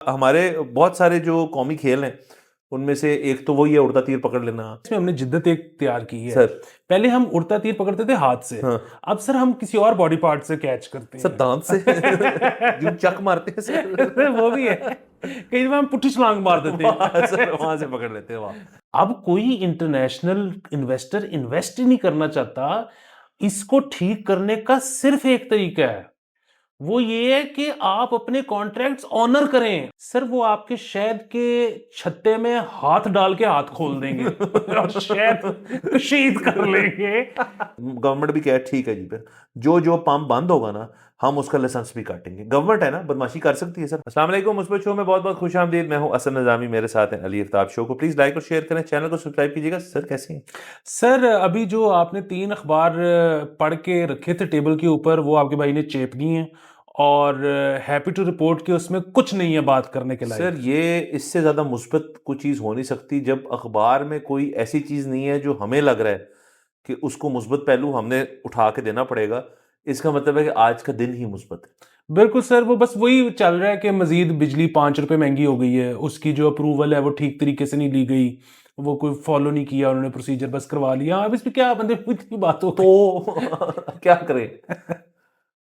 हमारे बहुत सारे जो कौमी खेल हैं उनमें से एक तो वही है उड़ता तीर पकड़ लेना। इसमें हमने जिद्दत एक तैयार की है। सर पहले हम उड़ता तीर पकड़ते थे हाथ से। हाँ अब सर हम किसी और बॉडी पार्ट से कैच करते सर हैं। दांत से जो चक मारते हैं सर वो भी है। कई बार हम पुट्ठी छलांग मार देते हैं। सर वहां से पकड़ लेते हैं वहां। अब कोई इंटरनेशनल इन्वेस्टर इन्वेस्ट ही नहीं करना चाहता। इसको ठीक करने का सिर्फ एक तरीका है, वो ये है कि आप अपने कॉन्ट्रैक्ट्स ऑनर करें। सर वो आपके शहद के छत्ते में हाथ डाल के हाथ खोल देंगे और शहद कशीद कर लेंगे। गवर्नमेंट भी कहे ठीक है जी, फिर जो जो पंप बंद होगा ना हम उसका लाइसेंस भी काटेंगे। गवर्नमेंट है ना, बदमाशी कर सकती है सर। अस्सलाम वालेकुम, मुस्बत शो में बहुत बहुत खुश आमदीद। मैं हूं असद निजामी, मेरे साथ हैं अली आफ्ताब। शो को प्लीज लाइक और शेयर करें, चैनल को सब्सक्राइब कीजिएगा। सर कैसे हैं? सर अभी जो आपने 3 अखबार पढ़ के रखे थे टेबल के ऊपर, वो आपके भाई ने चेप दिए हैं और हैप्पी टू रिपोर्ट कि उसमें कुछ नहीं है बात करने के सर लायक। ये इससे ज्यादा मुस्बत कोई चीज हो नहीं सकती जब अखबार में कोई ऐसी चीज नहीं है जो हमें लग रहा है कि उसको मुस्बत पहलू हमने उठा के देना पड़ेगा। इसका मतलब है कि आज का दिन ही मुस्बत है। बिल्कुल सर, वो बस वही चल रहा है कि मजीद बिजली 5 रुपए महंगी हो गई है, उसकी जो अप्रूवल है वो ठीक तरीके से नहीं ली गई, वो कोई फॉलो नहीं किया उन्होंने, प्रोसीजर बस करवा लिया। अब इस पे क्या बंदे इतनी बात हो गई। तो क्या करें?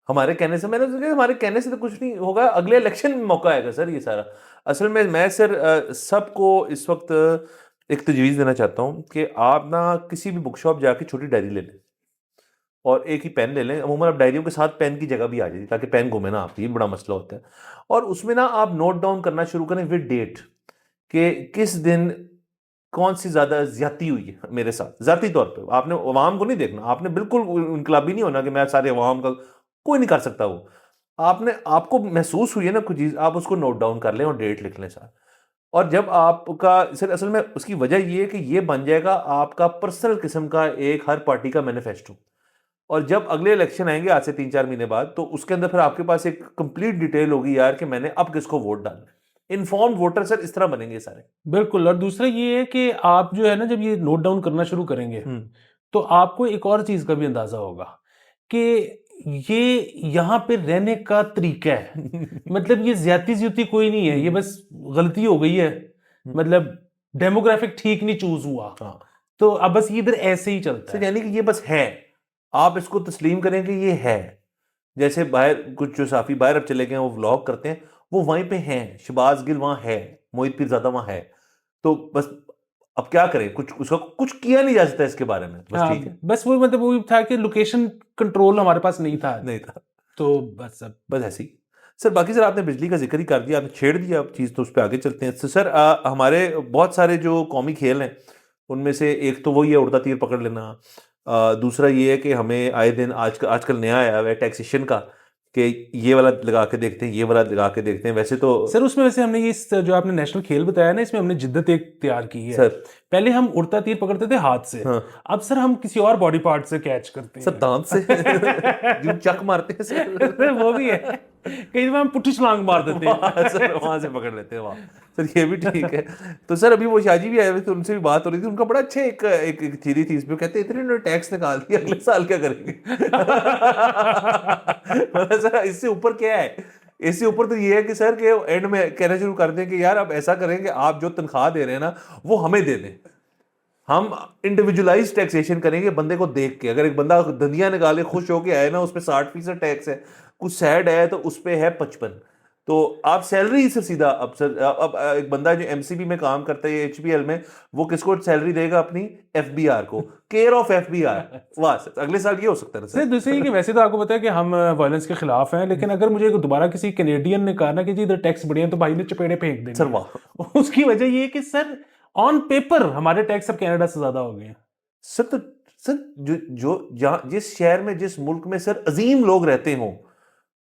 हमारे कहने से, मैंने सोचा हमारे कहने से तो कुछ नहीं होगा, अगले इलेक्शन में मौका आएगा सर ये सारा। असल में मैं सर सबको इस वक्त एक तजवीज़ देना चाहता हूँ कि आप ना किसी भी बुक शॉप जाके छोटी डायरी ले लें और एक ही पेन ले लें। अमूमन अब डायरियों के साथ पेन की जगह भी आ जाती ताकि पेन घूमे ना आपकी, ये बड़ा मसला होता है। और उसमें ना आप नोट डाउन करना शुरू करें विद डेट कि किस दिन कौन सी ज्यादा ज्यादती हुई है मेरे साथ जाती तौर पे। आपने अवाम को नहीं देखना, आपने बिल्कुल इनकलाबी नहीं होना कि मैं सारे अवाम का, कोई नहीं कर सकता वो। आपने आपको महसूस हुई है ना कुछ चीज, आप उसको नोट डाउन कर लें और डेट लिख लें साथ। और जब आपका सर असल में उसकी वजह ये है कि ये बन जाएगा आपका पर्सनल किस्म का एक हर पार्टी का मैनिफेस्टो। और जब अगले इलेक्शन आएंगे आज से 3-4 महीने बाद, तो उसके अंदर फिर आपके पास एक कंप्लीट डिटेल होगी यार कि मैंने अब किसको वोट डालना है। इन्फॉर्म्ड वोटर सर इस तरह बनेंगे सारे। बिल्कुल। और दूसरा ये है कि आप जो है ना, जब ये नोट डाउन करना शुरू करेंगे हम्म। तो आपको एक और चीज का भी अंदाजा होगा कि ये यहाँ पे रहने का तरीका है। मतलब ये ज्यादती ज्यूती कोई नहीं है, ये बस गलती हो गई है। मतलब डेमोग्राफिक ठीक नहीं चूज हुआ, हाँ तो अब बस ये इधर ऐसे ही चलता सर, है। यानी कि ये बस है, आप इसको तस्लीम करें कि ये है। जैसे बाहर कुछ जो साफी बाहर अब चले गए हैं, वो व्लॉग करते हैं, वो वहीं पे हैं, शहबाज गिल वहां है, मोहित पीरजादा वहां है। तो बस अब क्या करें, कुछ उसका कुछ किया नहीं जा सकता इसके बारे में, बस ठीक है। बस वो मतलब वो था कि लोकेशन कंट्रोल हमारे पास नहीं था, नहीं था। तो बस अब बस ऐसे ही। सर बाकी सर आपने बिजली का जिक्र ही कर दिया, आपने छेड़ दिया अब चीज़, तो उस पर आगे चलते हैं। तो सर हमारे बहुत सारे जो कौमी खेल हैं उनमें से एक तो वही है उड़ता तीर पकड़ लेना। दूसरा ये है कि हमें आए दिन आजकल आजकल नया आया हुआ है टैक्सेशन का, कि ये वाला लगा के देखते हैं, ये वाला लगा के देखते हैं। वैसे तो सर उसमें वैसे हमने ये जो आपने नेशनल खेल बताया ना, इसमें हमने जिद्दत एक तैयार की है। सर पहले हम उड़ता तीर पकड़ते थे हाथ से। हाँ अब सर हम किसी और बॉडी पार्ट से कैच करते सर दांत से जो चक मारते हैं हैं। सर वो भी है। कई बार हम पुट्ठी छलांग मार देते हैं। सर वहां से पकड़ लेते हैं वहां। सर ये भी ठीक है। तो सर अभी वो शाजी भी आए हुए थे, उनसे भी बात हो रही थी, उनका बड़ा अच्छा एक थ्योरी थी इसमें। कहते इतने इन्होंने टैक्स निकाल दिया, अगले साल क्या करेंगे? मतलब सर इससे ऊपर क्या है? इससे ऊपर तो ये है कि सर के एंड में कहना शुरू कर दें कि यार अब ऐसा करेंगे, आप जो तनख्वाह दे रहे हैं ना वो हमें दे दें। हम इंडिविजुअलाइज टैक्सेशन करेंगे बंदे को देख के। अगर एक बंदा धनिया निकाले खुश होके आए ना, उस पर 60% टैक्स है, कुछ सैड है तो उस पर है 55। तो आप सैलरी से सीधा अब सर अब एक बंदा जो एमसीबी में काम करता है एचबीएल में, वो किसको सैलरी देगा? अपनी एफबीआर को, केयर ऑफ एफबीआर। वाह सर, अगले साल ये हो सकता है सर दूसरी कि वैसे तो आपको पता है कि हम वायलेंस के खिलाफ हैं, लेकिन अगर मुझे दोबारा किसी कैनेडियन ने कहा ना कि जी इधर टैक्स बढ़िया, तो भाई ने चपेड़े फेंक सर देंगे। वाह। उसकी वजह ये है कि सर ऑन पेपर हमारे टैक्स अब कनाडा से ज्यादा हो गए हैं। सर तो सर जो जो जहाँ जिस शहर में जिस मुल्क में सर अजीम लोग रहते हों,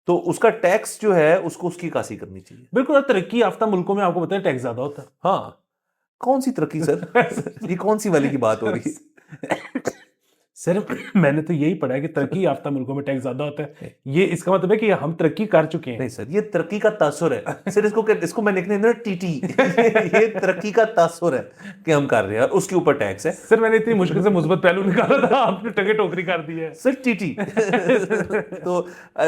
तो उसका टैक्स जो है उसको उसकी कासी करनी चाहिए। बिल्कुल। और तरक्की याफ्ता मुल्कों में आपको पता है टैक्स ज्यादा होता हाँ, कौन सी तरक्की सर? है। ये कौन सी वाली की बात हो रही है? सर मैंने तो यही पढ़ा है कि तरक्की याफ्ता मुल्कों में टैक्स ज्यादा होता है। ये इसका मतलब है कि हम तरक्की कर चुके हैं। नहीं सर, ये तरक्की का तासुर है सर, इसको मैं लिखने देना टीटी ये तरक्की का तासुर है कि हम कर रहे हैं और उसके ऊपर टैक्स है सर मैंने इतनी मुश्किल से मुस्बत पहलू निकाला था, आपने टंगे टोकरी कर दी है। सर टीटी तो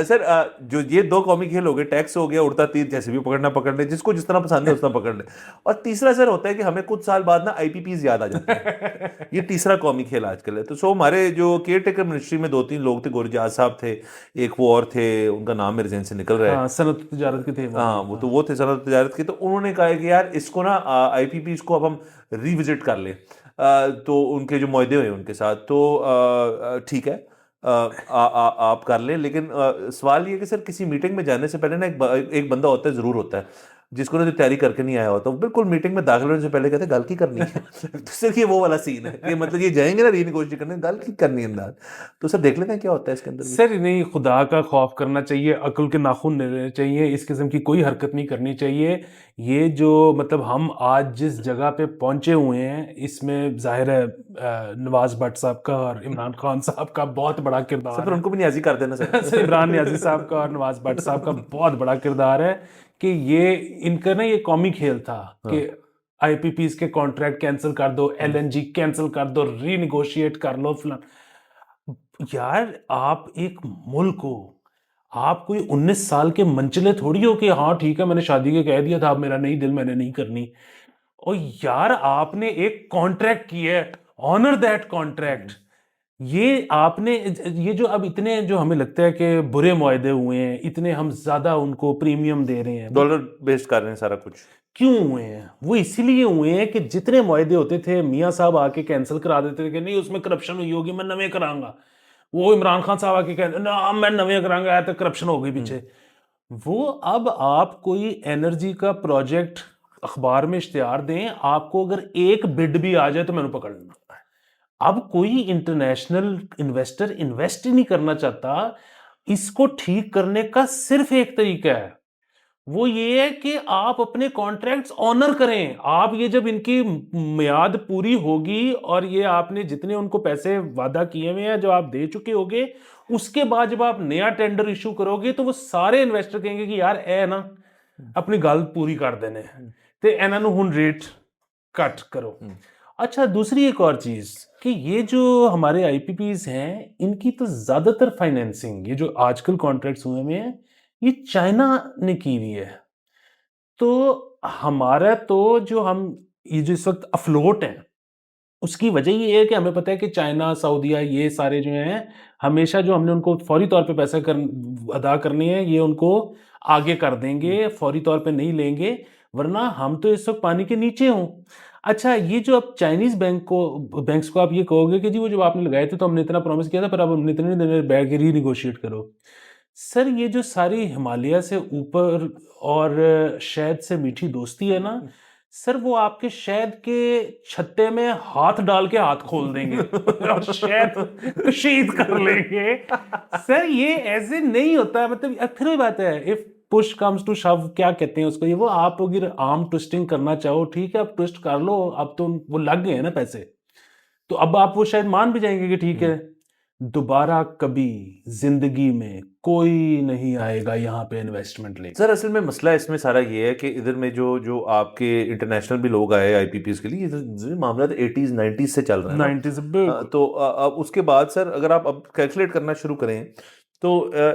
सर जो ये दो कौमी खेल हो गए, टैक्स हो गया, उड़ता तीर जैसे भी पकड़ना पकड़ ले, जिसको जिस तरह पसंद है उस तरह पकड़ ले। और तीसरा सर होता है कि हमें कुछ साल बाद ना आईपीपीज याद आ जाते हैं ये तीसरा कौमी खेल आजकल है। तो सो हमारे जो केयर टेकर मिनिस्ट्री में 2-3 लोग थे, गुरजाज साहब थे, एक वो और थे, उनका नाम मेरे जहन से निकल रहा है। हाँ, सनत तजारत के थे वो। हाँ वो थे सनत तजारत के। तो उन्होंने कहा है कि यार इसको ना आईपीपी को अब हम रिविजिट कर लें। तो उनके जो मुआहदे हुए उनके साथ, तो ठीक है, आप कर लें, लेकिन सवाल ये है कि सर किसी मीटिंग में जाने से पहले ना एक बंदा होता है, जरूर होता है, जिसको ना जो तैयारी करके नहीं आया होता, वो बिल्कुल मीटिंग में दाखिल होने से पहले कहते हैं गल की करनी है तो सिर्फ ये वो वाला सीन है कि मतलब ये जाएंगे ना रीनेगोशिएट करने, गल की करनी है अंदाज। तो सर देख लेते हैं क्या होता है इसके अंदर भी। सर नहीं, खुदा का खौफ करना चाहिए, अक्ल के नाखून नहीं लेने चाहिए, इस किस्म की कोई हरकत नहीं करनी चाहिए। ये जो मतलब हम आज जिस जगह पे पहुंचे हुए हैं, इसमें जाहिर है नवाज भट्ट साहब का और इमरान खान साहब का बहुत बड़ा सर किरदार फिर है। उनको भी न्याजी कर देना सर सर इमरान नियाजी साहब का और नवाज भट्ट साहब का बहुत बड़ा किरदार है कि ये इनका ना ये कौमी खेल था कि आईपीपीज के कॉन्ट्रैक्ट कैंसिल कर दो, एलएनजी कैंसिल कर दो, रीनिगोशिएट कर लो फलान। यार आप एक मुल्क हो, आप कोई 19 साल के मंचले थोड़ी हो कि हाँ ठीक है मैंने शादी के कह दिया था, अब मेरा नहीं दिल, मैंने नहीं करनी। और यार आपने एक कॉन्ट्रैक्ट किया है, ऑनर दैट कॉन्ट्रैक्ट। ये आपने ये जो अब इतने जो हमें लगता है कि बुरे मुआहदे हुए हैं, इतने हम ज्यादा उनको प्रीमियम दे रहे हैं, डॉलर बेस्ड कर रहे हैं सारा कुछ। क्यों हुए हैं? वो इसीलिए हुए हैं कि जितने मुआहदे होते थे मियाँ साहब आके कैंसिल करा देते थे कि नहीं उसमें करप्शन हुई होगी, मैं नवे करांगा। वो इमरान खान साहब आके कहते ना मैं नवे करांगा, तो करप्शन हो गई पीछे। वो अब आप कोई एनर्जी का प्रोजेक्ट अखबार में इश्तिहार दें, आपको अगर एक बिड भी आ जाए तो मैंने पकड़ लेना। अब कोई इंटरनेशनल इन्वेस्टर इन्वेस्ट ही नहीं करना चाहता। इसको ठीक करने का सिर्फ एक तरीका है, वो ये है कि आप अपने कॉन्ट्रैक्ट्स ऑनर करें। आप ये जब इनकी मियाद पूरी होगी और ये आपने जितने उनको पैसे वादा किए हुए हैं जो आप दे चुके होगे, उसके बाद जब आप नया टेंडर इशू करोगे तो वो सारे इन्वेस्टर कहेंगे कि यार ए ना अपनी गल पूरी कर देने ते इन्हां नूं हुण रेट कट करो। अच्छा, दूसरी एक और चीज कि ये जो हमारे आईपीपीज हैं, इनकी तो ज्यादातर फाइनेंसिंग ये जो आजकल कॉन्ट्रैक्ट्स हुए हुए हैं, ये चाइना ने की हुई है। तो हमारा तो जो हम ये जो इस वक्त अफलोट हैं, उसकी वजह ये है कि हमें पता है कि चाइना, सऊदीया, ये सारे जो हैं, हमेशा जो हमने उनको फौरी तौर पे पैसे अदा करने हैं, ये उनको आगे कर देंगे, फौरी तौर पे नहीं लेंगे, वरना हम तो इस वक्त पानी के नीचे हों। अच्छा, ये जो अब चाइनीज बैंक्स को आप ये कहोगे कि जी वो जब आपने लगाए थे तो हमने इतना प्रॉमिस किया था, पर अब हमने इतने दिन बैठ के रीनिगोशिएट करो। सर ये जो सारी हिमालय से ऊपर और शहद से मीठी दोस्ती है ना सर, वो आपके शहद के छत्ते में हाथ डाल के हाथ खोल देंगे और शहद कशीद कर लेंगे। सर ये ऐसे नहीं होता, मतलब फिर वही बात है, इफ पुश कम्स टू शव, क्या कहते हैं उसको, ये वो आप अगर आर्म ट्विस्टिंग करना चाहो ठीक है, आप ट्विस्ट कर लो, अब तो वो लग गए हैं ना पैसे, तो अब आप वो शायद मान भी जाएंगे कि ठीक है दोबारा कभी जिंदगी में कोई नहीं आएगा यहाँ पे इन्वेस्टमेंट ले। सर असल में मसला इसमें सारा ये है कि इधर में जो आपके इंटरनेशनल भी लोग आए आईपीपीज के लिए, इधर मामला तो 80s 90s से चल रहा है 90s बिल्कुल। तो अब उसके बाद सर अगर आप अब कैलकुलेट करना शुरू करें तो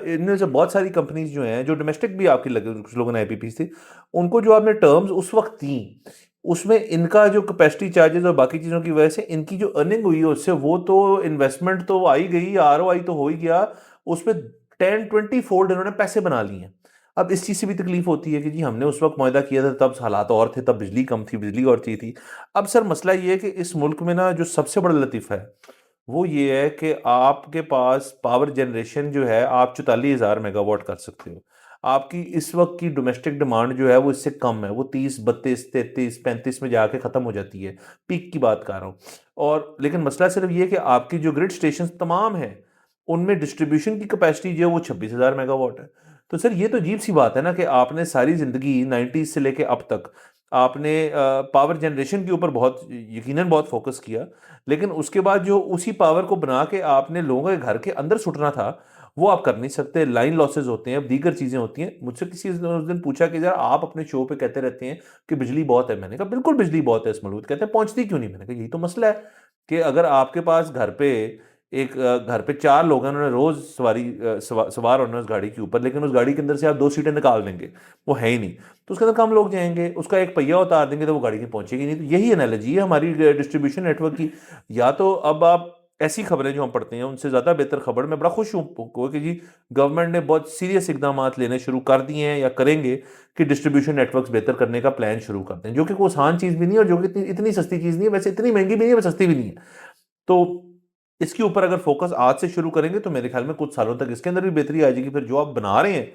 इनमें से बहुत सारी कंपनीज जो हैं, जो डोमेस्टिक भी आपकी लगे, कुछ लोगों ने आईपीपीज थी, उनको जो आपने टर्म्स उस वक्त दी, उसमें इनका जो कैपेसिटी चार्जेस और बाकी चीज़ों की वजह से इनकी जो अर्निंग हुई है उससे, वो तो इन्वेस्टमेंट तो आई गई, आरओआई तो हो ही गया, उस पर 10-20 फोल्ड इन्होंने पैसे बना लिए हैं। अब इस चीज़ से भी तकलीफ होती है कि जी हमने उस वक्त मुआहदा किया था, तब हालात और थे, तब बिजली कम थी, बिजली और चाहिए थी। अब सर मसला ये है कि इस मुल्क में ना जो सबसे बड़ा लतीफ़ा है वो ये है कि आपके पास पावर जनरेशन जो है, आप 44,000 मेगावाट कर सकते हो। आपकी इस वक्त की डोमेस्टिक डिमांड जो है वो इससे कम है, वो 30, 32, 33, 35 में जाके ख़त्म हो जाती है, पीक की बात कर रहा हूँ। और लेकिन मसला सिर्फ ये है कि आपकी जो ग्रिड स्टेशन तमाम है, उनमें डिस्ट्रीब्यूशन की कैपेसिटी जो है वो 26,000 मेगावाट है। तो सर ये तो अजीब सी बात है ना कि आपने सारी ज़िंदगी 90s से लेके अब तक आपने पावर जनरेशन के ऊपर बहुत यकीनन बहुत फोकस किया, लेकिन उसके बाद जो उसी पावर को बना के आपने लोगों के घर के अंदर सुटना था वो आप कर नहीं सकते। लाइन लॉसेज होते हैं, अब दीगर चीजें होती हैं। मुझसे किसी ने उस दिन पूछा कि यार आप अपने शो पे कहते रहते हैं कि बिजली बहुत है। मैंने कहा बिल्कुल बिजली बहुत है इस मुल्क। कहते हैं पहुंचती क्यों नहीं। मैंने कहा यही तो मसला है कि अगर आपके पास घर पे घर पे 4 लोग हैं, उन्होंने रोज सवार होना है उस गाड़ी के ऊपर, लेकिन उस गाड़ी के अंदर से आप 2 सीटें निकाल देंगे, वो है ही नहीं, तो उसके अंदर कम लोग जाएंगे, उसका एक पहिया उतार देंगे तो वो गाड़ी नहीं पहुंचेगी नहीं। तो यही एनालॉजी है हमारी डिस्ट्रीब्यूशन नेटवर्क की। या तो अब आप ऐसी खबरें जो हम पढ़ते हैं उनसे ज़्यादा बेहतर खबर, मैं बड़ा खुश हूँ कि जी गवर्नमेंट ने बहुत सीरियस इकदाम लेने शुरू कर दिए हैं या करेंगे कि डिस्ट्रीब्यूशन नेटवर्क्स बेहतर करने का प्लान शुरू कर दें, जो कि कोई आसान चीज़ भी नहीं है और जो कि इतनी सस्ती चीज़ नहीं है। वैसे इतनी महंगी भी नहीं है, वैसे सस्ती भी नहीं है। तो इसके ऊपर अगर फोकस आज से शुरू करेंगे तो मेरे ख्याल में कुछ सालों तक इसके अंदर भी बेहतरी आ जाएगी। फिर जो आप बना रहे हैं,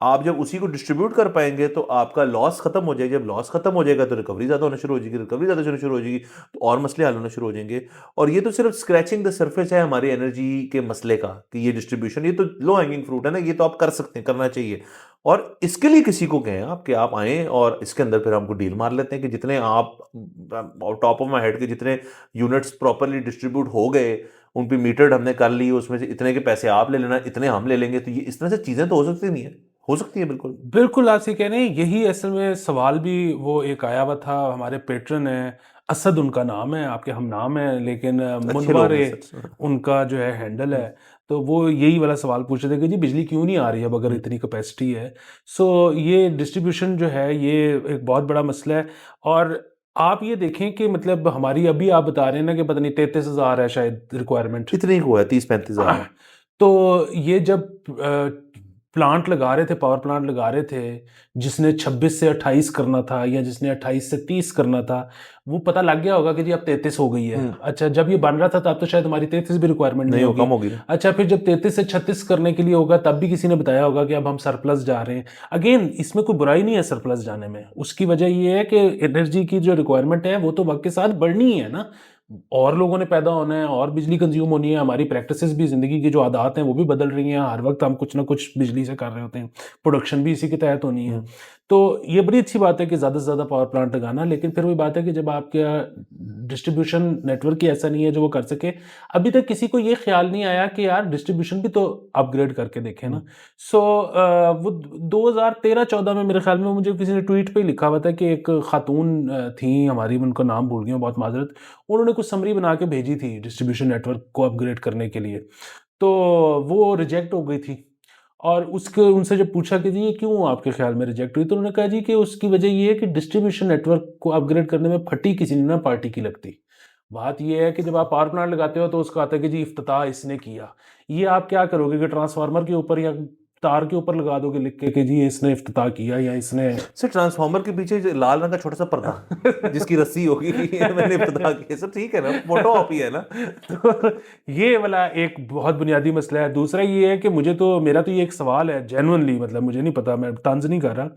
आप जब उसी को डिस्ट्रीब्यूट कर पाएंगे तो आपका लॉस खत्म हो जाएगा। जब लॉस खत्म हो जाएगा तो रिकवरी ज़्यादा होना शुरू हो जाएगी, रिकवरी ज़्यादा होना शुरू हो जाएगी तो और मसले हल होना शुरू हो जाएंगे। और ये तो सिर्फ स्क्रैचिंग द सरफेस है हमारी एनर्जी के मसले का कि ये डिस्ट्रीब्यूशन, ये तो लो हैंगिंग फ्रूट है ना, ये तो आप कर सकते हैं, करना चाहिए। और इसके लिए किसी को कहें आप कि आप आएँ और इसके अंदर फिर हमको डील मार लेते हैं कि जितने आप टॉप ऑफ माई हेड के जितने यूनिट्स प्रॉपरली डिस्ट्रीब्यूट हो गए, उन पे मीटर्ड हमने कर ली, उसमें से इतने के पैसे आप ले लेना, इतने हम ले लेंगे। तो ये इस तरह से चीज़ें तो हो सकती नहीं है, हो सकती है बिल्कुल। बिल्कुल आप सही कह रहे हैं। यही असल में सवाल भी वो एक आया हुआ था। हमारे पेट्रन है, असद उनका नाम है, आपके हम नाम है, लेकिन अच्छे लोग हैं मुनवरे सर। उनका जो है हैंडल है। तो वो यही वाला सवाल पूछ रहे थे कि जी बिजली क्यों नहीं आ रही है अब अगर इतनी कैपेसिटी है। सो ये डिस्ट्रीब्यूशन जो है ये एक बहुत बड़ा मसला है। और आप ये देखें कि मतलब हमारी अभी आप बता रहे हैं ना कि पता नहीं 33,000 है शायद रिक्वायरमेंट। इतने ही को है, 30-35 हज़ार है। तो ये जब प्लांट लगा रहे थे, पावर प्लांट लगा रहे थे, जिसने 26 से 28 करना था या जिसने 28 से 30 करना था, वो पता लग गया होगा कि जी अब 33 हो गई है। अच्छा, जब ये बन रहा था तब तो शायद हमारी 33 भी रिक्वायरमेंट नहीं नहीं, वो होगी। कम होगी ना। अच्छा, फिर जब 33 से 36 करने के लिए होगा तब भी किसी ने बताया होगा कि अब हम सरप्लस जा रहे हैं। अगेन इसमें कोई बुराई नहीं है सरप्लस जाने में। उसकी वजह ये है कि एनर्जी की जो रिक्वायरमेंट है वो तो वक्त के साथ बढ़नी ही है ना। और लोगों ने पैदा होना है और बिजली कंज्यूम होनी है। हमारी प्रैक्टिसेस भी, ज़िंदगी की जो आदत हैं वो भी बदल रही हैं। हर वक्त हम कुछ ना कुछ बिजली से कर रहे होते हैं, प्रोडक्शन भी इसी के तहत होनी है। तो ये बड़ी अच्छी बात है कि ज़्यादा से ज़्यादा पावर प्लांट लगाना। लेकिन फिर वही बात है कि जब आपका डिस्ट्रीब्यूशन नेटवर्क ही ऐसा नहीं है जो वो कर सके। अभी तक किसी को ये ख्याल नहीं आया कि यार डिस्ट्रीब्यूशन भी तो अपग्रेड करके देखें ना। सो वो 2013-14 में मेरे ख्याल में मुझे किसी ने ट्वीट पे ही लिखा हुआ था कि एक खातून थी हमारी, मैं उनका नाम भूल गया हूँ, बहुत माजरत। उन्होंने कुछ समरी बना के भेजी थी डिस्ट्रीब्यूशन नेटवर्क को अपग्रेड करने के लिए, तो वो रिजेक्ट हो गई थी। और उसके उनसे जब पूछा कि जी ये क्यों आपके ख्याल में रिजेक्ट हुई, तो उन्होंने कहा जी कि उसकी वजह ये है कि डिस्ट्रीब्यूशन नेटवर्क को अपग्रेड करने में फटी किसी ने ना पार्टी की लगती। बात ये है कि जब आप पावर प्लांट लगाते हो तो उसका आता है कि जी इफ्तिताह इसने किया। ये आप क्या करोगे कि ट्रांसफार्मर के ऊपर या तार के ऊपर लगा दोगे लिख के कि जी इसने इफ्तिताह किया या इसने सर ट्रांसफॉर्मर के पीछे जो लाल रंग का छोटा सा पर्दा जिसकी रस्सी होगी मैंने पता किया सर, ठीक है ना, फोटो ऑपी है ना। तो ये वाला एक बहुत बुनियादी मसला है। दूसरा ये है कि मेरा तो ये एक सवाल है जेन्युइनली, मतलब मुझे नहीं पता, मैं तंज नहीं कर रहा,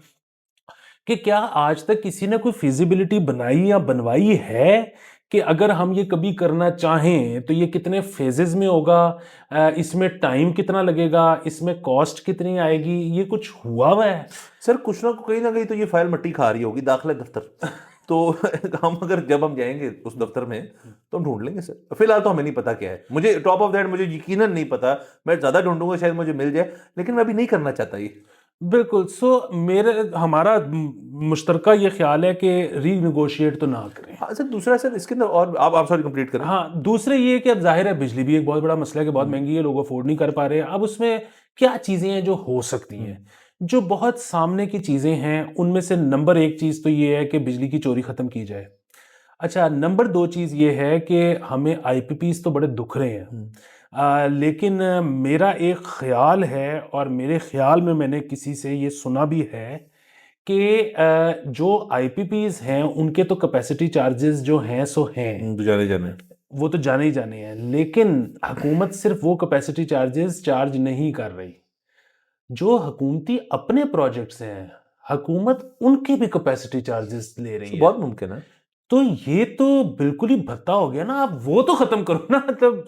कि क्या आज तक किसी ने कोई फिजिबिलिटी बनाई या बनवाई है कि अगर हम ये कभी करना चाहें तो ये कितने फेजेस में होगा, इसमें टाइम कितना लगेगा, इसमें कॉस्ट कितनी आएगी, ये कुछ हुआ है? सर कुछ ना कहीं ना कहीं तो ये फाइल मट्टी खा रही होगी दाखिला दफ्तर। तो हम अगर जब हम जाएंगे उस दफ्तर में तो हम ढूंढ लेंगे सर। फिलहाल तो हमें नहीं पता क्या है, मुझे टॉप ऑफ दैट मुझे यकीनन नहीं पता। मैं ज्यादा ढूंढूंगा शायद मुझे मिल जाए, लेकिन मैं अभी नहीं करना चाहता ये। बिल्कुल। सो हमारा मुश्तरका ये ख्याल है कि रीनिगोशिएट तो ना करें। हाँ सर, दूसरा सर इसके अंदर और आप सॉरी कंप्लीट करें। हाँ, दूसरे ये कि अब जाहिर है बिजली भी एक बहुत बड़ा मसला है कि बहुत महंगी है, लोग अफोर्ड नहीं कर पा रहे हैं। अब उसमें क्या चीज़ें हैं जो हो सकती हैं, जो बहुत सामने की चीज़ें हैं, उनमें से नंबर 1 चीज़ तो ये है कि बिजली की चोरी ख़त्म की जाए। अच्छा, नंबर 2 चीज़ ये है कि हमें आईपीपीज़ तो बड़े दुख रहे हैं। लेकिन मेरा एक ख़्याल है और मेरे ख़्याल में मैंने किसी से ये सुना भी है कि जो आईपीपीज़ हैं उनके तो कैपेसिटी चार्जेस जो हैं सो हैं, तो जाने जाने वो तो जाने ही जाने हैं। लेकिन हुकूमत सिर्फ वो कैपेसिटी चार्जेस चार्ज नहीं कर रही, जो हुकूमती अपने प्रोजेक्ट्स हैं हुकूमत उनके भी कैपेसिटी चार्जेस ले रही है। बहुत मुमकिन है। तो ये तो बिल्कुल ही भत्ता हो गया ना, आप वो तो खत्म करो ना। मतलब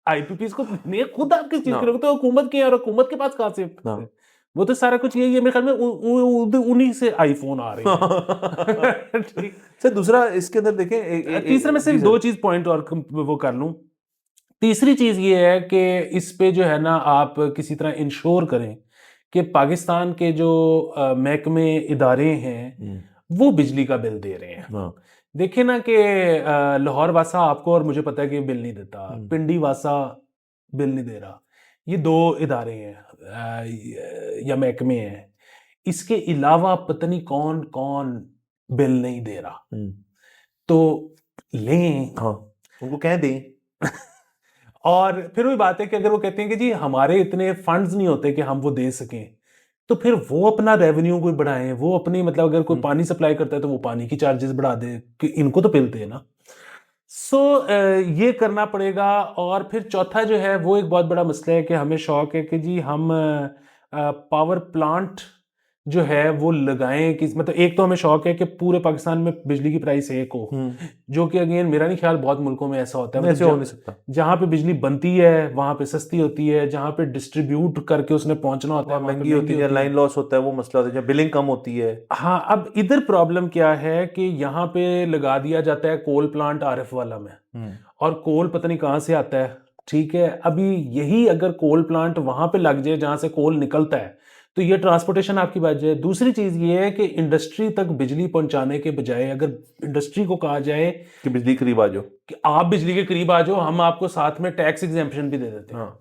आईपीपीज को नहीं, खुद आप किस चीज ना करोगे, तो हुकूमत की है और हुकूमत के पास कहां से ना वो तो सारा कुछ यही है मेरे ख्याल में, उन्हीं से आईफोन आ रहे हैं। ठीक। सर दूसरा इसके अंदर देखें तीसरा मैं सिर्फ जी दो सर। चीज पॉइंट और वो कर लूं। तीसरी चीज ये है कि इस पे जो है ना आप किसी तरह इंश्योर करें कि पाकिस्तान के जो महकमे इदारे हैं वो बिजली का बिल दे रहे हैं। हाँ देखिए ना कि लाहौर वासा आपको और मुझे पता है कि बिल नहीं देता, पिंडी वासा बिल नहीं दे रहा। ये दो इदारे हैं या महकमे हैं। इसके अलावा पता नहीं कौन कौन बिल नहीं दे रहा। तो लें, हाँ उनको कह दें। और फिर वही बात है कि अगर वो कहते हैं कि जी हमारे इतने फंड्स नहीं होते कि हम वो दे सकें, तो फिर वो अपना रेवेन्यू कोई बढ़ाएं, वो अपनी मतलब अगर कोई पानी सप्लाई करता है तो वो पानी की चार्जेस बढ़ा दे कि इनको तो मिलते हैं ना। सो ये करना पड़ेगा। और फिर चौथा जो है वो एक बहुत बड़ा मसला है कि हमें शौक है कि जी हम पावर प्लांट जो है वो लगाएं कि मतलब एक तो हमें शौक है कि पूरे पाकिस्तान में बिजली की प्राइस एक हो, जो कि अगेन मेरा नहीं ख्याल बहुत मुल्कों में ऐसा होता है। ऐसे हो नहीं सकता। जहाँ पे बिजली बनती है वहां पे सस्ती होती है, जहाँ पे डिस्ट्रीब्यूट करके उसने पहुंचना होता है वहां पे महंगी होती है, लाइन लॉस होता है, वो मसला होता है, बिलिंग कम होती है। हाँ, अब इधर प्रॉब्लम क्या है कि यहाँ पे लगा दिया जाता है कोल प्लांट आरिफ वाला में, और कोल पता नहीं कहाँ से आता है। ठीक है, अभी यही अगर कोल प्लांट वहां पे लग जाए जहां से कोल निकलता है तो ये ट्रांसपोर्टेशन आपकी बच जाए। दूसरी चीज ये है कि इंडस्ट्री तक बिजली पहुंचाने के बजाय अगर इंडस्ट्री को कहा जाए कि बिजली करीब आ जाओ, कि आप बिजली के करीब आ जाओ, हम आपको साथ में टैक्स एग्जेम्पशन भी दे देते हैं। हाँ।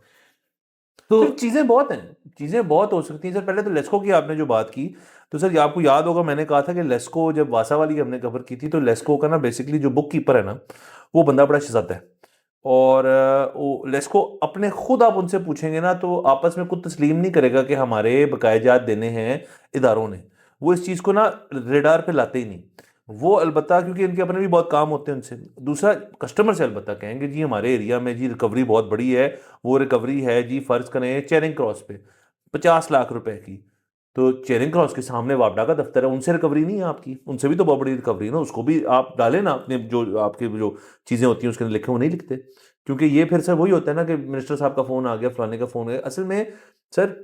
तो सर चीजें बहुत हैं, चीजें बहुत हो सकती हैं सर। पहले तो लेस्को की आपने जो बात की, तो सर आपको याद होगा मैंने कहा था कि लेस्को जब वासा वाली हमने कवर की थी, तो लेस्को का ना बेसिकली जो बुक कीपर है ना, वो बंदा बड़ा शज़ाद है। और वो लेस्को अपने खुद आप उनसे पूछेंगे ना तो आपस में कुछ तस्लीम नहीं करेगा कि हमारे बकायजात देने हैं इदारों ने। वो इस चीज़ को ना रेडार पे लाते ही नहीं। वो अलबत्ता क्योंकि इनके अपने भी बहुत काम होते हैं उनसे। दूसरा कस्टमर से अलबत्ता कहेंगे जी हमारे एरिया में जी रिकवरी बहुत बड़ी है। वो रिकवरी है जी फ़र्ज़ करें चेरिंग क्रॉस पे 50 लाख रुपए की, तो चेरिंग क्रॉस के सामने वापडा का दफ्तर है, उनसे रिकवरी नहीं है आपकी, उनसे भी तो बहुत बड़ी रिकवरी है ना, उसको भी आप डालें ना अपने जो आपके जो चीज़ें होती हैं उसके अंदर लिखे, वो नहीं लिखते। क्योंकि ये फिर सर वही होता है ना कि मिनिस्टर साहब का फ़ोन आ गया, फलाने का फ़ोन आ गया। असल में सर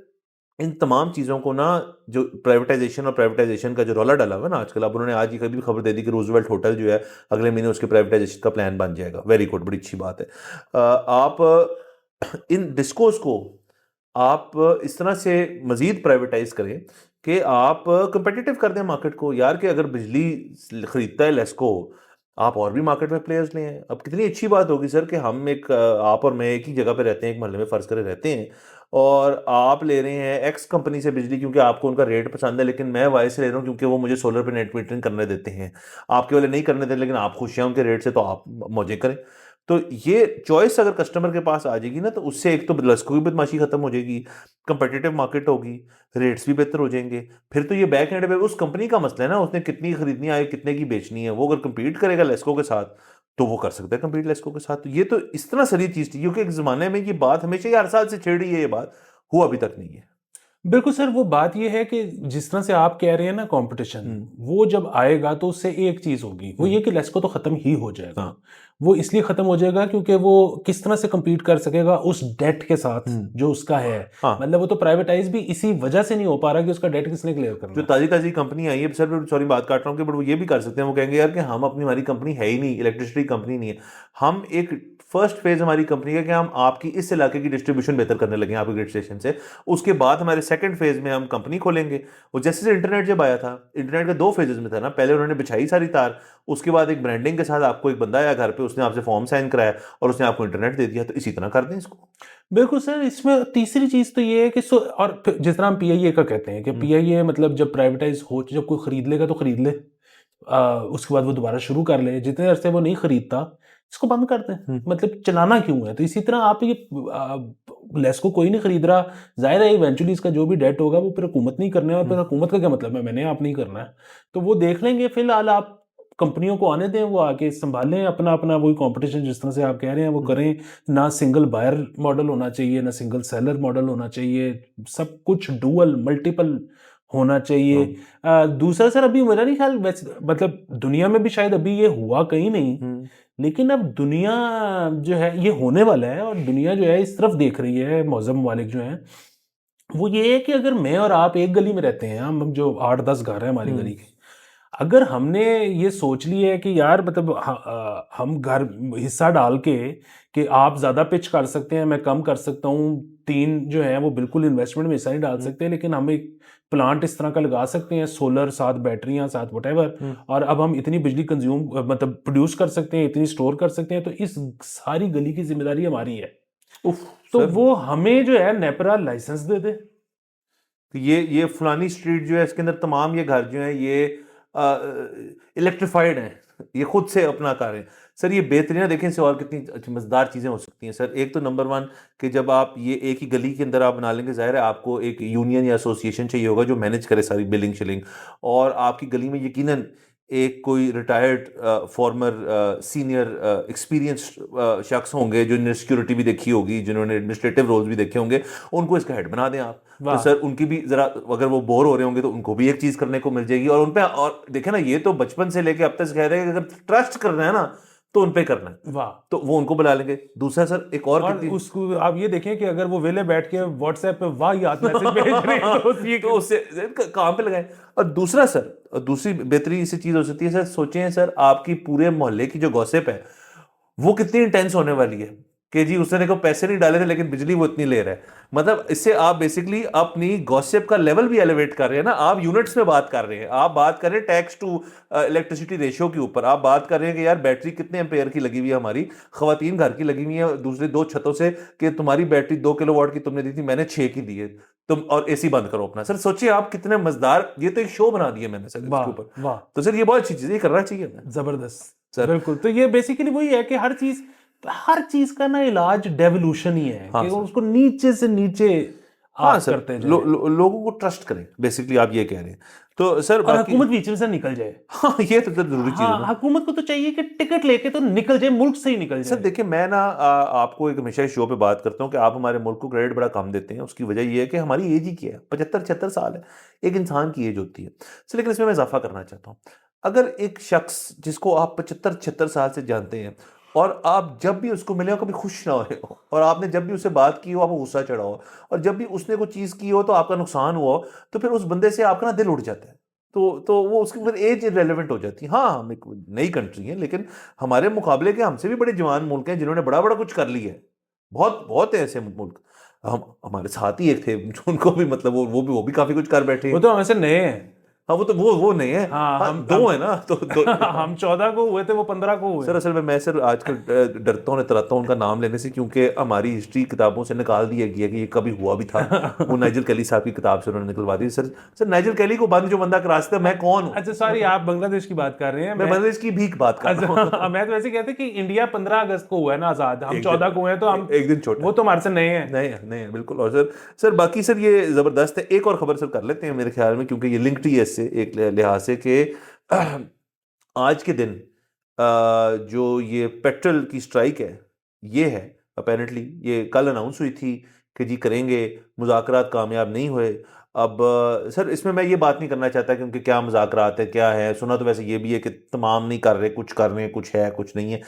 इन तमाम चीज़ों को ना, जो प्राइवेटाइजेशन और प्राइवेटाइजेशन का जो रौला डाला हुआ है ना आजकल, अब उन्होंने आज ही कभी भी खबर दे दी कि रूजवेल्ट होटल जो है अगले महीने उसके प्राइवेटाइजेशन का प्लान बन जाएगा। वेरी गुड, बड़ी अच्छी बात है। आप इन डिस्कोस को आप इस तरह से मजीद प्राइवेटाइज करें कि आप कंपेटिटिव कर दें मार्केट को यार, कि अगर बिजली खरीदता है लेस्को, आप और भी मार्केट में प्लेयर्स ले हैं। अब कितनी अच्छी बात होगी सर कि हम एक आप और मैं एक ही जगह पे रहते हैं, एक मोहल्ले में फ़र्ज़ करे रहते हैं, और आप ले रहे हैं एक्स कंपनी से बिजली क्योंकि आपको उनका रेट पसंद है, लेकिन मैं वाई से ले रहा हूँ क्योंकि वो मुझे सोलर पे नेट मीटरिंग करने देते हैं। आपके वाले नहीं करने देते, लेकिन आप खुश हैं उनके रेट से, तो आप मौजें करें। तो ये चॉइस अगर कस्टमर के पास आ जाएगी ना, तो उससे एक तो लस्को की बदमाशी खत्म हो जाएगी, कंपेटिटिव मार्केट होगी, रेट्स भी बेहतर हो जाएंगे। फिर तो ये बैक एंड पे उस कंपनी का मसला है ना, उसने कितनी खरीदनी है, कितने की बेचनी है। वो अगर कम्पीट करेगा लेस्को के साथ तो वो कर सकता है कम्पीट लेस्को के साथ। तो ये तो इस तरह सारी चीज थी, क्योंकि एक जमाने में ये बात हमेशा ही हर साल से छेड़ रही है, ये बात हुआ अभी तक नहीं है। बिल्कुल सर, वो बात ये है कि जिस तरह से आप कह रहे हैं ना कंपटीशन, वो जब आएगा तो उससे एक चीज होगी, वो ये कि लेस्को तो खत्म ही हो जाएगा। हाँ। वो इसलिए खत्म हो जाएगा क्योंकि वो किस तरह से compete कर सकेगा उस डेट के साथ जो उसका है। हाँ। मतलब वो तो प्राइवेटाइज भी इसी वजह से नहीं हो पा रहा कि उसका डेट किसने क्लियर जो करना है। ताजी ताजी कंपनी आई है सर, सॉरी बात काट रहा हूँ, कि बट वो ये भी कर सकते हैं, वो कहेंगे यार कि हम अपनी हमारी कंपनी है ही नहीं, इलेक्ट्रिसिटी कंपनी नहीं है, हम एक फर्स्ट फेज हमारी कंपनी है कि हम आपकी इस इलाके की डिस्ट्रीब्यूशन बेहतर करने लगे आपके ग्रिड स्टेशन से। उसके बाद हमारे सेकंड फेज में हम कंपनी खोलेंगे। और जैसे से इंटरनेट जब आया था, इंटरनेट के 2 फेजेस में था ना, पहले उन्होंने बिछाई सारी तार, उसके बाद एक ब्रांडिंग के साथ आपको एक बंदा आया घर पे, उसने आपसे फॉर्म साइन कराया और उसने आपको इंटरनेट दे दिया। तो इसी तरह कर दें इसको। बिल्कुल सर, इसमें तीसरी चीज तो ये है कि और फिर जिस तरह हम पीआईए का कहते हैं कि पीआईए मतलब जब प्राइवेटाइज हो, जब कोई खरीद लेगा तो खरीद ले, उसके बाद वो दोबारा शुरू कर ले, जितने अरसे वो नहीं खरीदता इसको बंद कर दें। मतलब चलाना क्यों है। तो इसी तरह आप ये लेस्को कोई नहीं खरीद रहा, जाहिर है इवेंचुअली इसका जो भी डेट होगा वो फिर हुकूमत नहीं करना है, और फिर हुकूमत का क्या मतलब है, मैंने आप नहीं करना है, तो वो देख लेंगे। फिलहाल आप कंपनियों को आने दें, वो आके संभालें अपना अपना वही कंपटीशन जिस तरह से आप कह रहे हैं वो करें। ना सिंगल बायर मॉडल होना चाहिए, ना सिंगल सेलर मॉडल होना चाहिए, सब कुछ डुअल मल्टीपल होना चाहिए। दूसरा सर, अभी मेरा नहीं ख्याल वैसे मतलब दुनिया में भी शायद अभी ये हुआ कहीं नहीं, लेकिन अब दुनिया जो है ये होने वाला है, और दुनिया जो है इस तरफ देख रही है, मौजूद ममालिक जो हैं वो ये है कि अगर मैं और आप एक गली में रहते हैं, हम जो 8-10 घर हैं हमारी गली के, अगर हमने ये सोच लिया है कि यार मतलब हम घर हिस्सा डाल के कि आप ज़्यादा पिच कर सकते हैं, मैं कम कर सकता हूँ, 3 जो हैं वो बिल्कुल इन्वेस्टमेंट में हिस्सा नहीं डाल सकते, लेकिन हम एक प्लांट इस तरह का लगा सकते हैं, सोलर साथ बैटरियाँ साथ व्हाटएवर, और अब हम इतनी बिजली कंज्यूम मतलब प्रोड्यूस कर सकते हैं, इतनी स्टोर कर सकते हैं, तो इस सारी गली की ज़िम्मेदारी हमारी है। उफ तो सर, वो हमें जो है नेपरा लाइसेंस दे दे। तो ये फलानी स्ट्रीट जो है इसके अंदर तमाम ये घर जो है ये इलेक्ट्रिफाइड हैं, ये खुद से अपना कर रहे हैं। सर ये बेहतरीन है, देखें इससे और कितनी अच्छी मज़ेदार चीज़ें हो सकती हैं सर। एक तो नंबर वन कि जब आप ये एक ही गली के अंदर आप बना लेंगे, ज़ाहिर है आपको एक यूनियन या एसोसिएशन चाहिए होगा जो मैनेज करे सारी बिलिंग शिलिंग, और आपकी गली में यकीनन एक कोई रिटायर्ड फॉर्मर सीनियर एक्सपीरियंस्ड शख्स होंगे जिन्होंने सिक्योरिटी भी देखी होगी, जिन्होंने एडमिनिस्ट्रेटिव रोल्स भी देखे होंगे, उनको इसका हेड बना दें आप। तो वाह सर उनकी भी जरा, अगर वो बोर हो रहे होंगे तो उनको भी एक चीज करने को मिल जाएगी, और उनपे, और देखे ना ये तो बचपन से लेके अब तक कह रहे हैं कि अगर ट्रस्ट करना है ना तो उनपे करना है, वाह। तो वो उनको बुला लेंगे। दूसरा सर एक और और कितनी उसको आप ये देखें कि अगर वो वेले बैठ के व्हाट्सएप पे वाह याद मैसेज भेज रहे हैं तो ये तो उससे काम पे लगाए। और दूसरा सर, दूसरी बेहतरीन इसी चीज हो सकती है सर, सोचें सर आपकी पूरे मोहल्ले की जो गॉसिप है वो कितनी इंटेंस होने वाली है कि जी उसने देखो पैसे नहीं डाले थे लेकिन बिजली वो इतनी ले रहा है। मतलब इससे आप बेसिकली अपनी गॉसिप का लेवल भी एलिवेट कर रहे हैं ना, आप यूनिट्स में बात कर रहे हैं, आप बात कर रहे हैं टैक्स टू इलेक्ट्रिसिटी रेशियो के ऊपर, आप बात कर रहे हैं कि यार बैटरी कितने एम्पेयर की लगी हुई है, हमारी खवातीन घर की लगी हुई है दूसरे 2 छतों से, कि तुम्हारी बैटरी 2 किलोवाट की तुमने दी थी, मैंने 6 की दी है, तुम और एसी बंद करो अपना। सर सोचिए आप कितने मजेदार, ये तो एक शो बना दिया मैंने सर इसके वाह ऊपर। वाह, तो सर ये बहुत अच्छी चीज है, ये करना चाहिए हमें जबरदस्त। सर। बिल्कुल, तो ये बेसिकली वही है कि हर चीज का ना इलाज डेवोल्यूशन ही है हाँ कि सर, उसको नीचे से नीचे हाँ आप सर, करते जाएं लोगों को ट्रस्ट करें, बेसिकली आप ये कह रहे हैं। तो सर और बाकी हुकूमत बीच में से निकल जाए। हाँ ये तो सर जरूरी चीज है हाँ, ना। हुकूमत को तो चाहिए कि टिकट लेके तो निकल जाए, मुल्क से ही निकल सर जाए। देखिए मैं ना आपको एक हमेशा इस शो पे बात करता हूँ कि आप हमारे मुल्क को क्रेडिट बड़ा कम देते हैं, उसकी वजह ये है कि हमारी एज ही क्या है, 75-76 साल है एक इंसान की एज होती है सर। लेकिन इसमें मैं इजाफा करना चाहता हूँ, अगर एक शख्स जिसको आप 75-76 साल से जानते हैं और आप जब भी उसको मिले हो कभी खुश ना हुए हो, और आपने जब भी उससे बात की हो आपको गुस्सा चढ़ा हो, और जब भी उसने कोई चीज़ की हो तो आपका नुकसान हुआ हो, तो फिर उस बंदे से आपका ना दिल उठ जाता है। तो वो उसकी फिर एज इरेलीवेंट हो जाती है। हाँ हम एक नई कंट्री है, लेकिन हमारे मुकाबले के हमसे भी बड़े जवान मुल्क हैं जिन्होंने बड़ा बड़ा कुछ कर लिया है। बहुत बहुत है ऐसे मुल्क, हम हमारे साथ ही एक थे जो उनको भी मतलब वो भी काफी कुछ कर बैठे वो हैं। तो हमसे नए हैं। हाँ वो तो वो नहीं है। हाँ, हाँ दो है ना तो हम 14 को हुए थे, वो 15 को हुए। सर असल में मैं सर आजकल डरता हूँ इतराता हूँ उनका नाम लेने से, क्योंकि हमारी हिस्ट्री किताबों से निकाल दिया गया कि ये कभी हुआ भी था। वो नाइजल कैली साहब की किताब से उन्होंने निकलवा दी। सर सर नाइजल कैली को बंद जो बंदा करा सकता है, मैं कौन हूँ? अच्छा सॉरी, आप बांग्लादेश की बात कर रहे हैं। मैं बांग्लादेश की भीख बात कर रहा हूँ। अच्छा मैं तो वैसे कहते कि इंडिया 15 अगस्त को हुआ है ना आजाद, हम एक 14 दिन को हुए हैं, तो हम एक दिन छोटा वो तो हमारे से नए हैं। नहीं है बिल्कुल। और सर सर बाकी सर ये जबरदस्त है। एक और खबर सर कर लेते हैं मेरे ख्याल में, क्योंकि ये लिंक्ड ही है इससे एक लिहाज से कि आज के दिन जो ये पेट्रोल की स्ट्राइक है ये है, अपेरेंटली ये कल अनाउंस हुई थी कि जी करेंगे, मुज़ाकरात कामयाब नहीं हुए। अब सर इसमें मैं ये बात नहीं करना चाहता कि उनके क्या मुज़ाकरात है क्या है, सुना तो वैसे ये भी है कि तमाम नहीं कर रहे, कुछ कर रहे हैं, कुछ है कुछ नहीं है,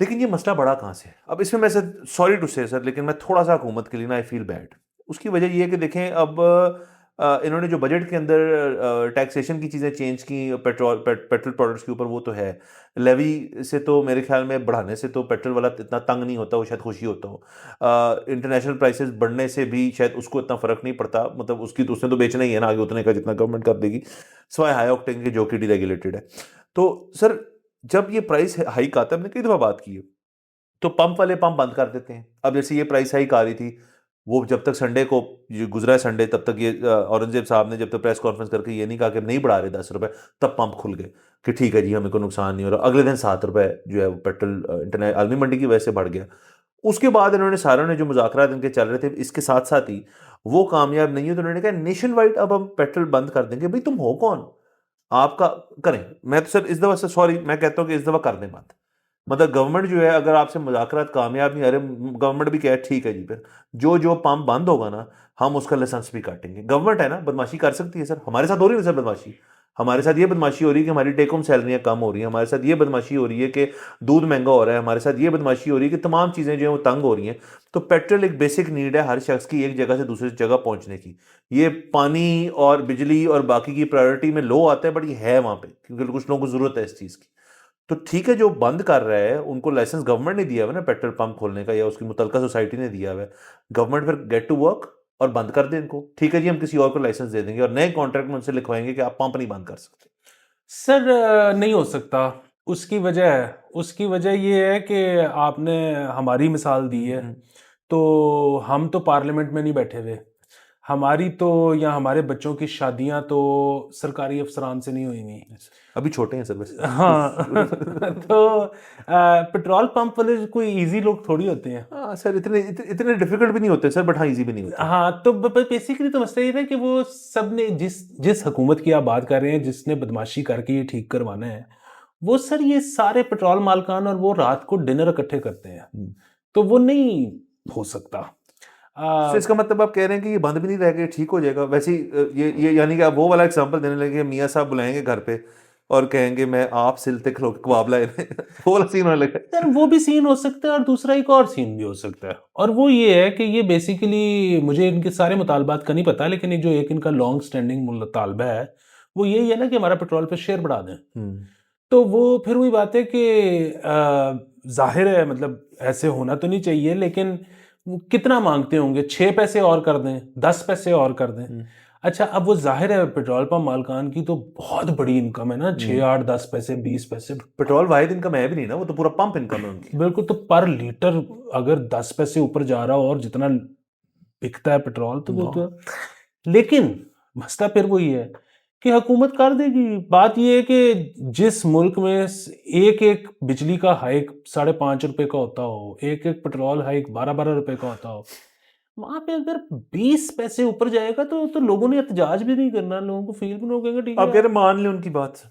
लेकिन ये मसला बड़ा कहाँ से है? अब इसमें मैं सर सॉरी टू से सर, लेकिन मैं थोड़ा सा हुकूमत के लिए ना आई फील बैड। उसकी वजह ये है कि देखें अब इन्होंने जो बजट के अंदर टैक्सेशन की चीज़ें चेंज की पेट्रोल प्रोडक्ट्स के ऊपर, वो तो है। लेवी से तो मेरे ख्याल में बढ़ाने से तो पेट्रोल वाला इतना तंग नहीं होता, वो शायद खुशी होता हो। इंटरनेशनल प्राइसेस बढ़ने से भी शायद उसको इतना फ़र्क नहीं पड़ता, मतलब उसकी तो उसने तो बेचना ही है ना आगे उतने का जितना गवर्नमेंट कर देगी, सिवाय हाई ऑक्टेन के जो कि डीरेगुलेटेड है। तो सर जब ये प्राइस हाइक आता है, हमने कई दफ़ा बात की है, तो पंप वाले पंप बंद कर देते हैं। अब जैसे ये प्राइस हाइक आ रही थी, वो जब तक संडे को ये गुजरा है संडे, तब तक ये औरंगजेब साहब ने जब तक प्रेस कॉन्फ्रेंस करके ये नहीं कहा कि नहीं बढ़ा रहे 10 रुपए, तब पंप खुल गए कि ठीक है जी हमें कोई नुकसान नहीं हो रहा। अगले दिन 7 रुपए जो है वो पेट्रोल इंटरनेट आलमी मंडी की वजह से बढ़ गया। उसके बाद इन्होंने सारों ने जो मुज़ाकरात इनके चल रहे थे इसके साथ साथ ही वो कामयाब नहीं हुए, तो उन्होंने कहा नेशन वाइड अब हम पेट्रोल बंद कर देंगे। भाई तुम हो कौन आपका करें? मैं तो सर इस दफ़ा से सॉरी मैं कहता हूँ कि इस दफ़ा कर दें बात। मतलब गवर्नमेंट जो है अगर आपसे मुज़ाकरात कामयाब नहीं आ रहे, गवर्नमेंट भी कहे ठीक है जी, फिर जो जो पंप बंद होगा ना हम उसका लाइसेंस भी काटेंगे। गवर्नमेंट है ना, बदमाशी कर सकती है सर, हमारे साथ हो रही है ना सर बदमाशी। हमारे साथ ये बदमाशी हो रही है कि हमारी टेक होम सैलरियाँ कम हो रही हैं, हमारे साथ ये बदमाशी हो रही है कि दूध महंगा हो रहा है, हमारे साथ ये बदमाशी हो रही है कि तमाम चीज़ें जो हैं वो तंग हो रही हैं। तो पेट्रोल एक बेसिक नीड है हर शख्स की एक जगह से दूसरी जगह पहुंचने की। ये पानी और बिजली और बाकी की प्रायोरिटी में लो आता है, बट ये है वहाँ पे क्योंकि कुछ लोगों को ज़रूरत है इस चीज़ की। तो ठीक है, जो बंद कर रहा है उनको लाइसेंस गवर्नमेंट ने दिया हुआ है ना पेट्रोल पंप खोलने का, या उसकी मुतलका सोसाइटी ने दिया हुआ है। गवर्नमेंट फिर गेट टू वर्क और बंद कर दे इनको। ठीक है जी, हम किसी और को लाइसेंस दे देंगे और नए कॉन्ट्रैक्ट में उनसे लिखवाएंगे कि आप पंप नहीं बंद कर सकते। सर नहीं हो सकता। उसकी वजह ये है कि आपने हमारी मिसाल दी है। तो हम तो पार्लियामेंट में नहीं बैठे हुए। हमारी तो या हमारे बच्चों की शादियां तो सरकारी अफसरान से नहीं हुई नहीं। अभी छोटे हैं सर वैसे। हाँ तो पेट्रोल पंप वाले कोई इजी लोग थोड़ी होते हैं। हाँ सर, इतने डिफिकल्ट भी नहीं होते सर, बट हाँ इजी भी नहीं होते। हाँ तो बेसिकली तो मसला ये है कि वो सब ने जिस हुकूमत की आप बात कर रहे हैं जिसने बदमाशी करके ये ठीक करवाना है, वो सर ये सारे पेट्रोल मालकान और वो रात को डिनर इकट्ठे करते हैं। तो वो नहीं हो सकता। तो इसका मतलब आप कह रहे हैं कि ये बंद भी नहीं रहेगा, ये ठीक हो जाएगा वैसे ही। ये यानी कि आप वो वाला एग्जांपल देने लगे, मियाँ साहब बुलाएंगे घर पे और कहेंगे मैं आप सिलते खिलो कबाब लाए थे। वो वाला सीन होने लगा। सर वो भी सीन हो सकता है और दूसरा एक और सीन भी हो सकता है, और वो ये है कि ये बेसिकली मुझे इनके सारे मुतालबात का नहीं पता, लेकिन ये जो एक इनका लॉन्ग स्टैंडिंग मुतालबा है वो यही है ना कि हमारा पेट्रोल पे शेयर बढ़ा दें। तो वो फिर वही बात है कि जाहिर है मतलब ऐसे होना तो नहीं चाहिए, लेकिन वो कितना मांगते होंगे, 6 पैसे और कर दें, 10 पैसे और कर दें। अच्छा अब वो जाहिर है पेट्रोल पंप मालकान की तो बहुत बड़ी इनकम है ना, 6 8 10 पैसे 20 पैसे। पेट्रोल वाहिद इनकम है भी नहीं ना, वो तो पूरा पंप इनकम है उनकी। बिल्कुल, तो पर लीटर अगर 10 पैसे ऊपर जा रहा हो और जितना बिकता है पेट्रोल तो वो तो, लेकिन मसला फिर वही है कि हुकूमत कर देगी। बात ये है कि जिस मुल्क में एक एक बिजली का हाइक 5.5 रुपए का होता हो, एक एक पेट्रोल हाइक 12 12 रुपए का होता हो, वहां पे अगर 20 पैसे ऊपर जाएगा तो लोगों ने एहतजाज भी नहीं करना, लोगों को फील भी नहीं होगा ठीक आप है कह रहे मान लें उनकी बात।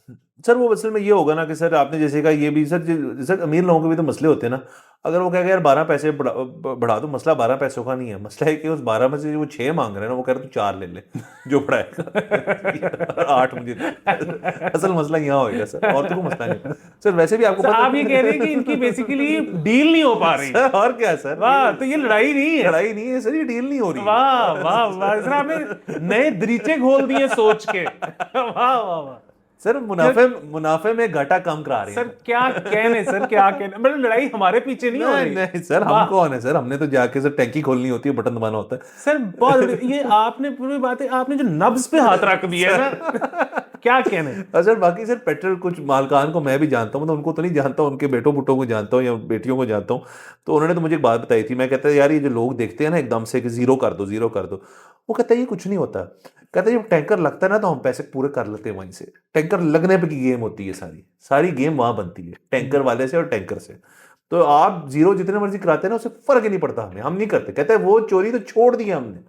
सर वो असल में ये होगा ना कि सर आपने जैसे कहा ये भी सर, सर अमीर लोगों के भी तो मसले होते हैं ना। अगर वो कहेगा यार 12 पैसे बढ़ा दो, मसला 12 पैसों का नहीं है, मसला है कि उस 12 में से वो 6 मांग रहे हैं ना, वो कह रहे तू 4 ले ले जो बढ़ाएगा। 8 मुझे दे। असल मसला यहाँ होएगा सर, और तो कोई मसला नहीं सर। वैसे भी आपको सर, पता आप ये कह रहे हैं कि इनकी बेसिकली डील नहीं हो पा रही। सर और क्या है सर, वाह, तो ये लड़ाई नहीं है। लड़ाई नहीं है सर, ये डील नहीं हो रही। वाह वाह वाह, सर आपने नए दरीचे खोल दिए सोच के। वाह वाह वाह सर मुनाफे में घाटा कम करा रहे हैं सर, क्या कहने सर, क्या कहने, मतलब लड़ाई हमारे पीछे नहीं हो रही। नहीं सर, हम कौन है सर, हमने तो जाके सर टैंकी खोलनी होती है, बटन दबाना होता है सर। बहुत ये आपने पूरी बात है, आपने जो नब्ज पे हाथ रख दिया है ना, क्या कहने। सर बाकी सर पेट्रोल कुछ मालकान को मैं भी जानता हूँ, मतलब उनको तो नहीं जानता हूँ, उनके बेटों बुटों को जानता हूँ या बेटियों को जानता हूँ। तो उन्होंने तो मुझे एक बात बताई थी, मैं कहता है यार ये जो लोग देखते हैं ना एकदम से कि जीरो कर दो जीरो कर दो, वो कहता है ये कुछ नहीं होता। कहते हैं जब टैंकर लगता है ना तो हम पैसे पूरे कर लेते हैं वहीं से। टैंकर लगने पे की गेम होती है, सारी सारी गेम वहां बनती है टैंकर वाले से और टैंकर से। तो आप जीरो जितने मर्जी कराते हैं ना उससे फर्क ही नहीं पड़ता हमें, हम नहीं करते। कहते हैं वो चोरी तो छोड़ दी हमने,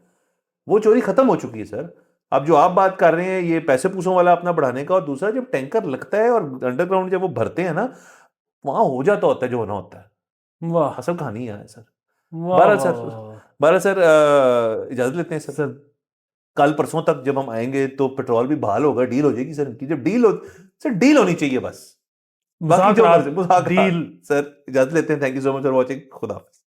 वो चोरी खत्म हो चुकी है सर। अब जो आप बात कर रहे हैं ये पैसे पूसों वाला अपना बढ़ाने का, और दूसरा जब टैंकर लगता है और अंडरग्राउंड जब वो भरते हैं ना, वहां हो जाता होता है जो होना होता है। वाह असल कहानी है सर। वाह बहरहाल वाह सर, वाह। बहरहाल सर इजाजत लेते हैं सर। सर कल परसों तक जब हम आएंगे तो पेट्रोल भी बहाल होगा, डील हो जाएगी सर इनकी। जब डील हो सर, डील होनी चाहिए बस, बाकी जो मुज़ाकरात, मर्जी मुज़ाकरात। डील। सर इजाजत लेते हैं, thank you so much for watching, खुदा हाफिज़।